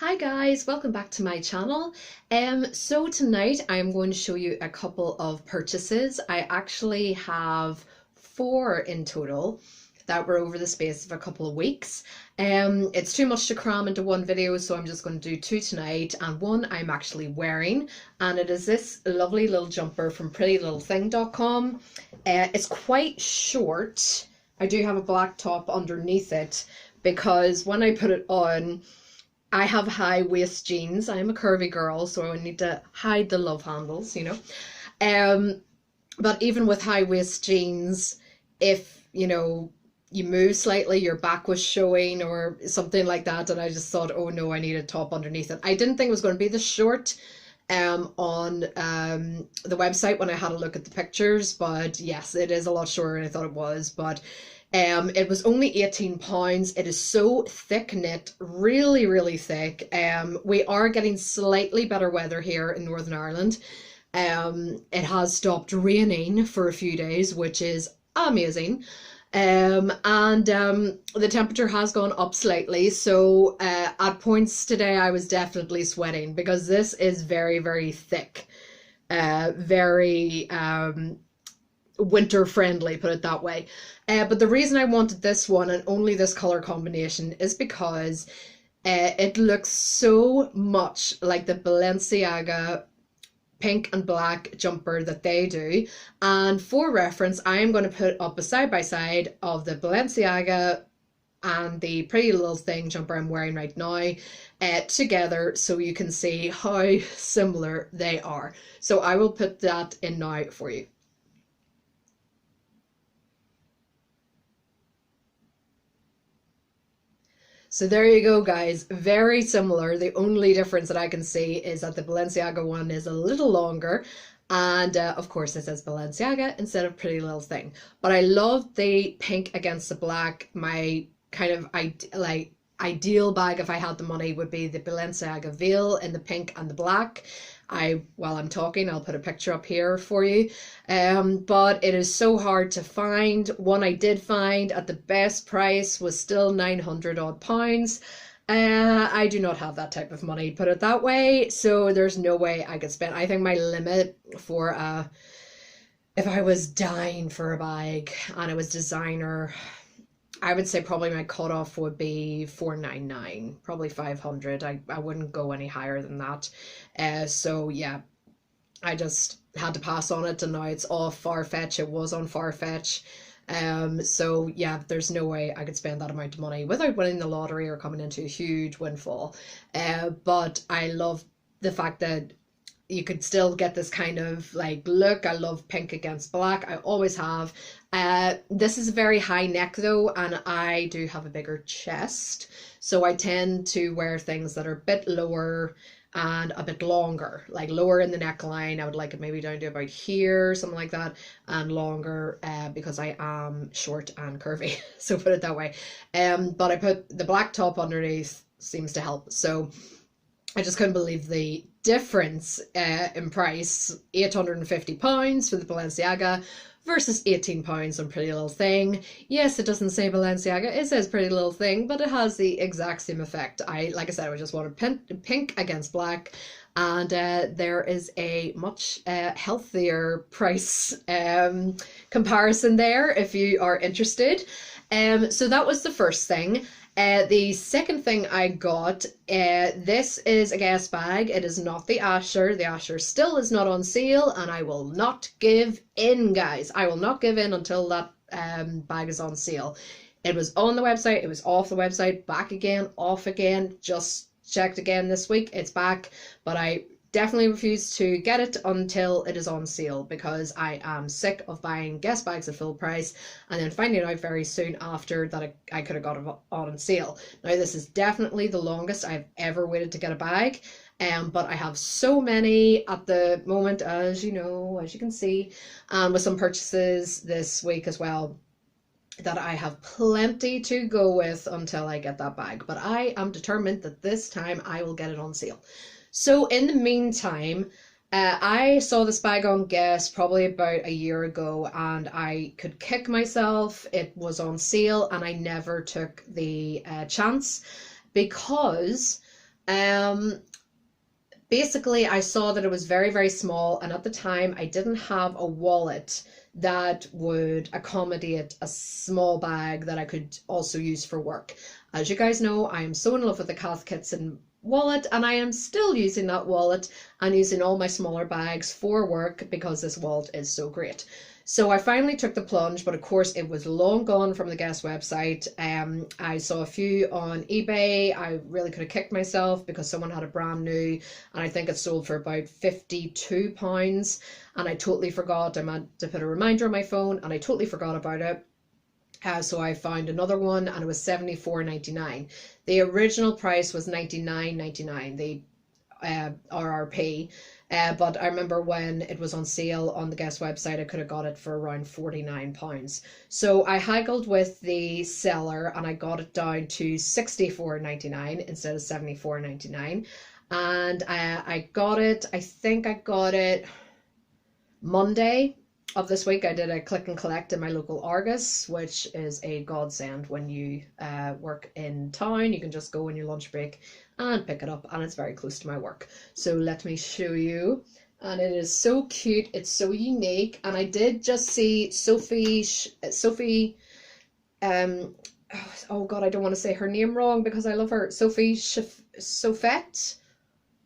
Hi guys, welcome back to my channel. So tonight I'm going to show you a couple of purchases. I actually have four in total that were over the space of a couple of weeks. It's too much to cram into one video, so I'm just going to do two tonight, and one I'm actually wearing, and it is this lovely little jumper from prettylittlething.com. It's quite short. I do have a black top underneath it because when I put it on, I have high waist jeans. I'm a curvy girl, so I need to hide the love handles, you know. But even with high waist jeans, if you move slightly, your back was showing or something like that, and I just thought, oh no, I need a top underneath it. I didn't think it was going to be this short on the website when I had a look at the pictures, but yes, it is a lot shorter than I thought it was. But it was only £18. It is so thick knit, really, really thick. We are getting slightly better weather here in Northern Ireland. It has stopped raining for a few days, which is amazing. The temperature has gone up slightly, so at points today I was definitely sweating because this is very, very thick, very winter friendly, put it that way. But the reason I wanted this one and only this color combination is because it looks so much like the Balenciaga pink and black jumper that they do. And for reference, I am going to put up a side by side of the Balenciaga and the Pretty Little Thing jumper I'm wearing right now together, so you can see how similar they are. So I will put that in now for you. So there you go, guys. Very similar. The only difference that I can see is that the Balenciaga one is a little longer, and of course it says Balenciaga instead of Pretty Little Thing. But I love the pink against the black. My kind of ideal bag, if I had the money, would be the Balenciaga veil in the pink and the black. While I'm talking, I'll put a picture up here for you. But it is so hard to find. One I did find at the best price was still 900 odd pounds. I do not have that type of money, put it that way. So there's no way I could spend. I think my limit for if I was dying for a bag and it was designer, I would say probably my cutoff would be 499, probably 500. I wouldn't go any higher than that. So yeah, I just had to pass on it, and now it's off Farfetch. It was on Farfetch. So yeah, there's no way I could spend that amount of money without winning the lottery or coming into a huge windfall. But I love the fact that you could still get this kind of look. I love pink against black. I always have. This is a very high neck though, and I do have a bigger chest, so I tend to wear things that are a bit lower and a bit longer, like lower in the neckline. I would like it maybe down to about here, something like that, and longer because I am short and curvy. So put it that way. But I put the black top underneath, seems to help. So I just couldn't believe the difference in price. £850 for the Balenciaga versus £18 on Pretty Little Thing. Yes, it doesn't say Balenciaga, it says Pretty Little Thing, but it has the exact same effect. Like I said, I just wanted pink against black, and there is a much healthier price comparison there if you are interested. So that was the first thing. The second thing I got, this is a Guess bag. It is not the Asher. The Asher still is not on sale, and I will not give in, guys. I will not give in until that bag is on sale. It was on the website, it was off the website, back again, off again, just checked again this week, it's back, but I definitely refuse to get it until it is on sale, because I am sick of buying Guess bags at full price and then finding out very soon after that I could have got it on sale. Now this is definitely the longest I've ever waited to get a bag, but I have so many at the moment, as you know, as you can see, and with some purchases this week as well, that I have plenty to go with until I get that bag. But I am determined that this time I will get it on sale. So in the meantime, I saw this bag on Guess probably about a year ago, and I could kick myself. It was on sale and I never took the chance, because Um, Basically, I saw that it was very, very small, and at the time, I didn't have a wallet that would accommodate a small bag that I could also use for work. As you guys know, I am so in love with the Cath Kitson wallet, and I am still using that wallet and using all my smaller bags for work because this wallet is so great. So I finally took the plunge, but of course it was long gone from the Guess website. I saw a few on eBay. I really could have kicked myself because someone had a brand new, and I think it sold for about £52. And I totally forgot. I meant to put a reminder on my phone, and I totally forgot about it. So I found another one, and it was $74.99. The original price was $99.99. The RRP. But I remember when it was on sale on the Guess website, I could have got it for around £49. So I haggled with the seller and I got it down to $64.99 instead of $74.99. And I got it, I think I got it Monday of this week. I did a click and collect in my local Argos, which is a godsend when you work in town. You can just go on your lunch break and pick it up, and it's very close to my work. So let me show you. And it is so cute, it's so unique. And I did just see Sophie, oh god, I don't want to say her name wrong because I love her. Sophie Sofette,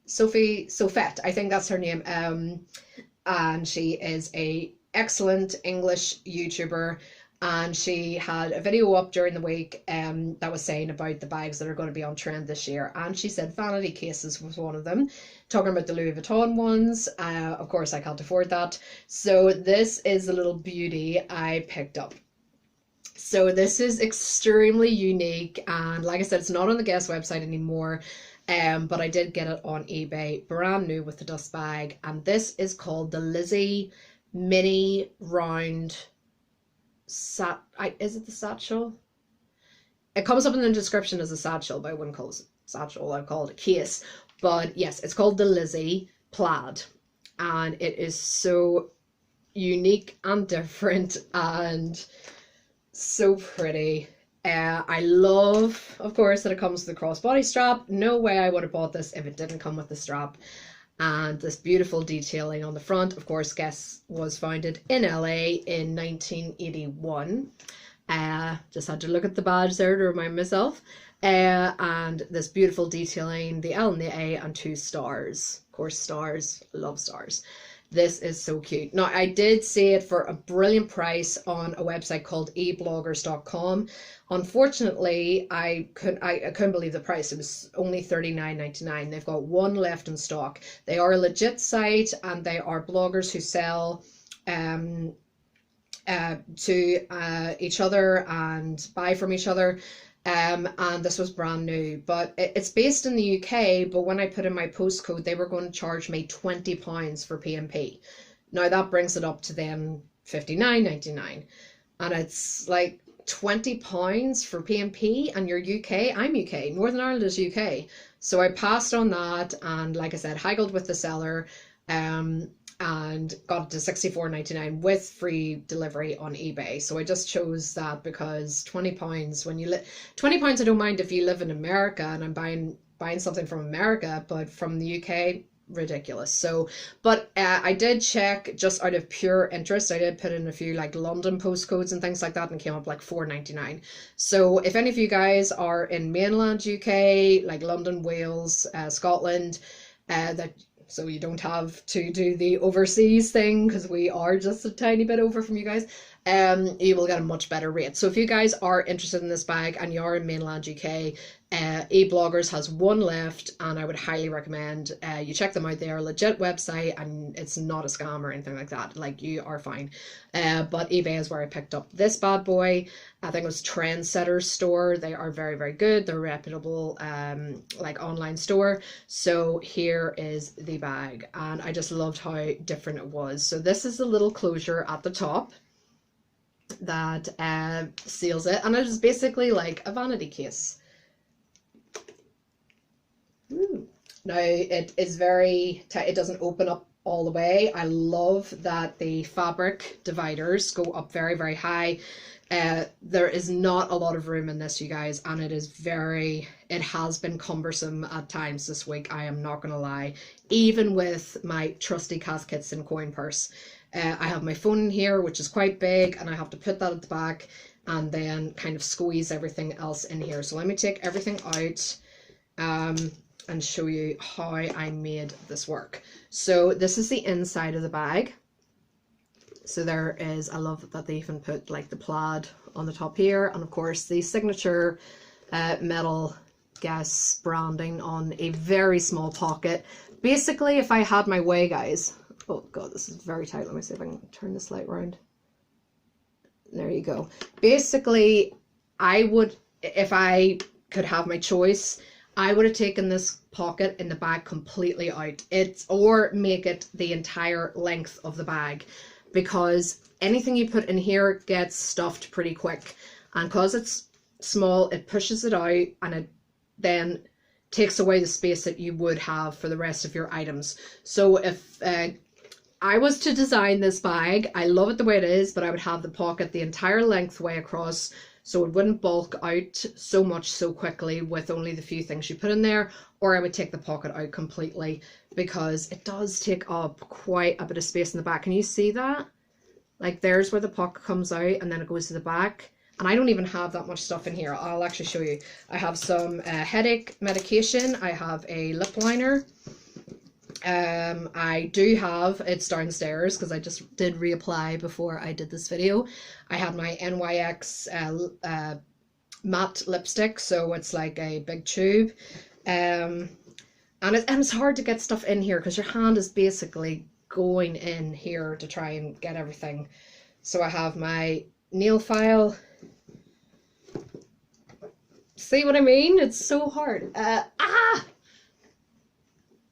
I think that's her name. And she is a excellent English YouTuber, and she had a video up during the week that was saying about the bags that are going to be on trend this year, and she said vanity cases was one of them, talking about the Louis Vuitton ones. Of course I can't afford that, so this is the little beauty I picked up. So this is extremely unique, and like I said, it's not on the Guess website anymore. But I did get it on eBay, brand new with the dust bag, and this is called the Lizzy Mini Round is it the satchel? It comes up in the description as a satchel, but I wouldn't call it a satchel, I'd call it a case. But yes, it's called the Lizzy Plaid, and it is so unique and different and so pretty. I love, of course, that it comes with the crossbody strap. No way I would have bought this if it didn't come with the strap. And this beautiful detailing on the front. Of course, Guess was founded in LA in 1981. Just had to look at the badge there to remind myself. And this beautiful detailing, the L and the A, and 2 stars. Of course, stars, love stars. This is so cute. Now, I did see it for a brilliant price on a website called ebloggers.com. Unfortunately, I couldn't believe the price. It was only $39.99. They've got one left in stock. They are a legit site, and they are bloggers who sell to each other and buy from each other. And this was brand new, but it's based in the UK. But when I put in my postcode, they were going to charge me £20 for P&P. Now that brings it up to then $59.99, and it's like £20 for P&P, and you're UK. I'm UK. Northern Ireland is UK. So I passed on that, and like I said, haggled with the seller. And got it to $64.99 with free delivery on eBay. So I just chose that because £20 when you £20, I don't mind if you live in America and I'm buying something from America, but from the UK, ridiculous. So, but I did check just out of pure interest. I did put in a few like London postcodes and things like that, and it came up like $4.99. So if any of you guys are in mainland UK, like London, Wales, Scotland, so you don't have to do the overseas thing because we are just a tiny bit over from you guys, you will get a much better rate. So if you guys are interested in this bag and you are in mainland UK, eBloggers has one left, and I would highly recommend you check them out. They are a legit website, and it's not a scam or anything like that. Like, you are fine. But eBay is where I picked up this bad boy. I think it was Trendsetter's store. They are very, very good. They're a reputable like online store. So here is the bag, and I just loved how different it was. So this is the little closure at the top that seals it, and it is basically like a vanity case. Now it is very tight. It doesn't open up all the way. I love that the fabric dividers go up very, very high. There is not a lot of room in this, you guys, and it it has been cumbersome at times this week, I am not gonna lie, even with my trusty Cath Kidston coin purse. I have my phone in here, which is quite big, and I have to put that at the back and then kind of squeeze everything else in here. So let me take everything out and show you how I made this work. So this is the inside of the bag. So there is, I love that they even put like the plaid on the top here, and of course the signature metal Guess branding on a very small pocket. Basically, if I had my way, guys, oh god, this is very tight. Let me see if I can turn this light around. There you go. Basically, I would, if I could have my choice, I would have taken this pocket in the bag completely out. Or make it the entire length of the bag, because anything you put in here gets stuffed pretty quick, and because it's small, it pushes it out, and it then takes away the space that you would have for the rest of your items. So if I was to design this bag, I love it the way it is, but I would have the pocket the entire length way across, so it wouldn't bulk out so much so quickly with only the few things you put in there. Or I would take the pocket out completely, because it does take up quite a bit of space in the back. Can you see that? Like, there's where the pocket comes out and then it goes to the back. And I don't even have that much stuff in here. I'll actually show you. I have some headache medication. I have a lip liner. I do have, it's downstairs because I just did reapply before I did this video. I had my NYX matte lipstick, so it's like a big tube. And it's hard to get stuff in here because your hand is basically going in here to try and get everything. So I have my nail file. See what I mean? It's so hard.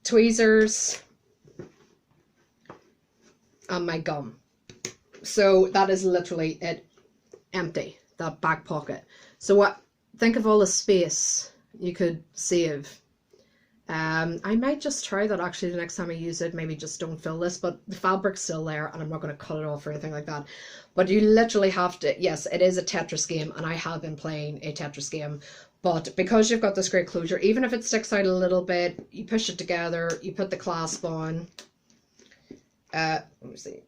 Tweezers, and my gum. So that is literally it, empty, that back pocket. So what? Think of all the space you could save. I might just try that actually the next time I use it. Maybe just don't fill this, but the fabric's still there and I'm not going to cut it off or anything like that. But you literally have to, yes, it is a Tetris game, and I have been playing a Tetris game. But because you've got this great closure, even if it sticks out a little bit, you push it together, you put the clasp on, let me see,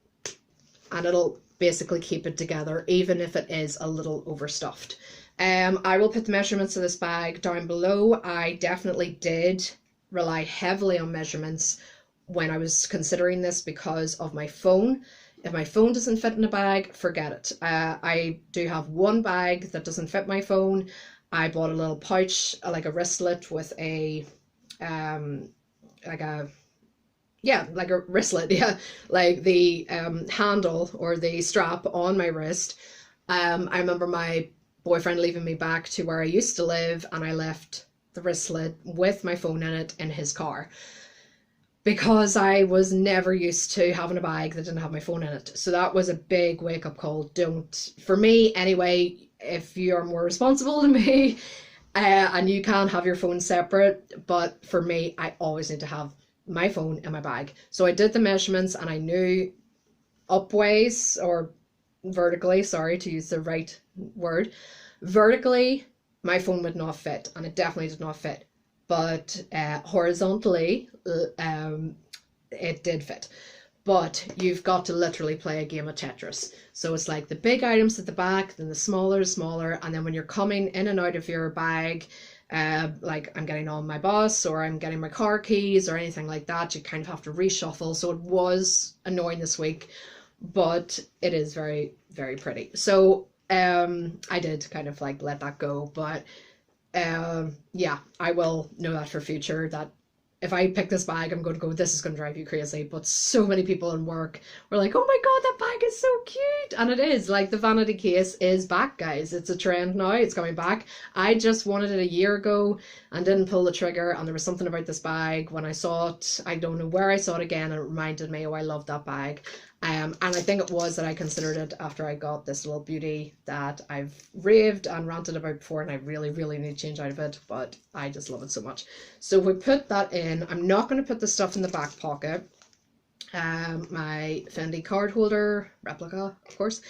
and it'll basically keep it together, even if it is a little overstuffed. I will put the measurements of this bag down below. I definitely did rely heavily on measurements when I was considering this because of my phone. If my phone doesn't fit in a bag, forget it. I do have one bag that doesn't fit my phone. I bought a little pouch, like a wristlet with a, like a wristlet, yeah, like the handle or the strap on my wrist. I remember my boyfriend leaving me back to where I used to live, and I left the wristlet with my phone in it in his car, because I was never used to having a bag that didn't have my phone in it. So that was a big wake-up call. Don't, for me anyway, if you're more responsible than me, and you can have your phone separate, but for me, I always need to have my phone in my bag. So I did the measurements, and I knew upways, or vertically, sorry to use the right word, vertically my phone would not fit, and it definitely did not fit, but horizontally it did fit. But you've got to literally play a game of Tetris. So it's like the big items at the back, then the smaller, and then when you're coming in and out of your bag, like I'm getting on my bus or I'm getting my car keys or anything like that, you kind of have to reshuffle. So it was annoying this week, but it is very, very pretty. So I did kind of like let that go, but yeah, I will know that for future, that if I pick this bag, I'm going to go, this is going to drive you crazy. But so many people in work were like, oh my god, that bag is so cute. And it is, like, the vanity case is back, guys. It's a trend now. It's coming back. I just wanted it a year ago and didn't pull the trigger. And there was something about this bag when I saw it. I don't know where I saw it again, and it reminded me, oh, I love that bag. And I think it was that I considered it after I got this little beauty that I've raved and ranted about before, and I really, really need to change out of it, but I just love it so much. So we put that in. I'm not going to put the stuff in the back pocket. My Fendi card holder, replica, of course.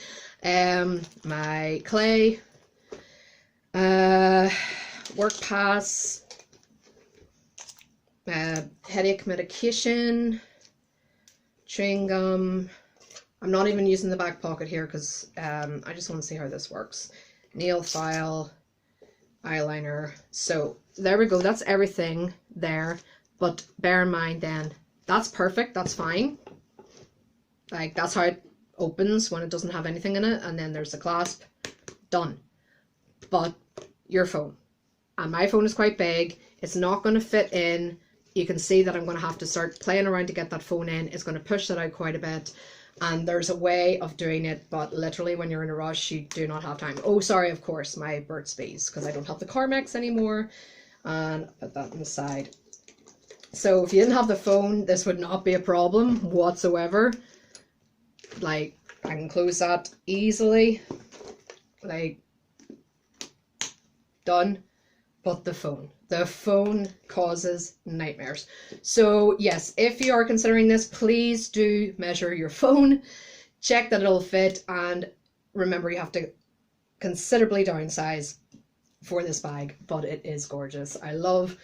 My clay. What work pass, headache medication, chewing gum. I'm not even using the back pocket here because I just want to see how this works. Nail file, eyeliner. So there we go. That's everything there. But bear in mind then, that's perfect. That's fine. Like, that's how it opens when it doesn't have anything in it. And then there's the clasp. Done. But your phone. And my phone is quite big. It's not going to fit in. You can see that I'm going to have to start playing around to get that phone in. It's going to push that out quite a bit. And there's a way of doing it, but literally when you're in a rush, you do not have time. Oh, sorry, of course, my Burt's Bees, because I don't have the Carmex anymore. And put that on the side. So if you didn't have the phone, this would not be a problem whatsoever. Like, I can close that easily. Like, done. But the phone causes nightmares. So yes, if you are considering this, please do measure your phone, check that it'll fit, and remember you have to considerably downsize for this bag, but it is gorgeous. I love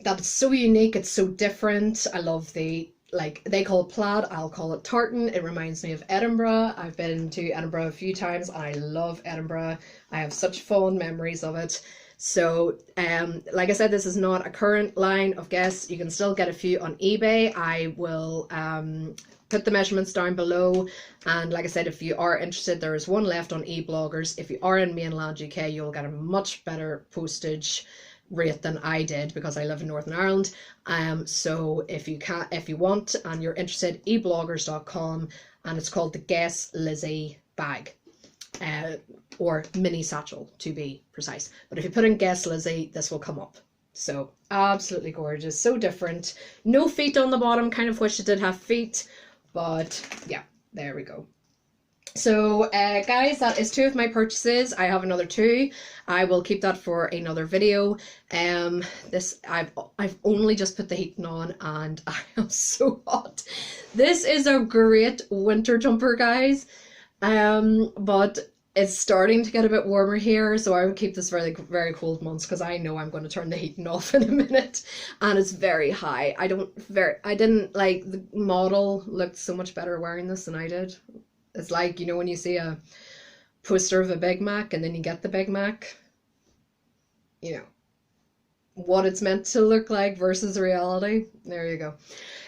that it's so unique, it's so different. I love the, like, they call it plaid, I'll call it tartan. It reminds me of Edinburgh. I've been to Edinburgh a few times and I love Edinburgh. I have such fond memories of it. So, like I said, this is not a current line of Guess. You can still get a few on eBay. I will put the measurements down below. And like I said, if you are interested, there is one left on eBloggers. If you are in mainland UK, you'll get a much better postage rate than I did because I live in Northern Ireland. So if you want and you're interested, ebloggers.com, and it's called the Guess Lizzy bag. Or mini satchel to be precise. But if you put in Guess Lizzy, this will come up. So absolutely gorgeous, so different. No feet on the bottom, kind of wish it did have feet, but yeah, there we go. So guys, that is 2 of my purchases. I have another 2. I will keep that for another video. I've only just put the heating on and I am so hot. This is a great winter jumper, guys. But it's starting to get a bit warmer here, so I would keep this for like very cold months because I know I'm going to turn the heating off in a minute, and it's very high. I didn't like, the model looked so much better wearing this than I did. It's like, you know, when you see a poster of a Big Mac and then you get the Big Mac, you know, what it's meant to look like versus reality. There you go.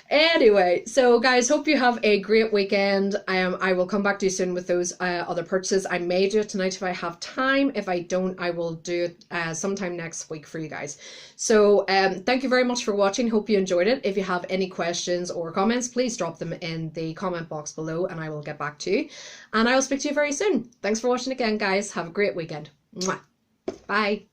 Anyway, so guys, hope you have a great weekend. I will come back to you soon with those other purchases. I may do it tonight if I have time. If I don't, I will do it sometime next week for you guys. So thank you very much for watching. Hope you enjoyed it. If you have any questions or comments, please drop them in the comment box below and I will get back to you. And I will speak to you very soon. Thanks for watching again, guys. Have a great weekend. Mwah. Bye.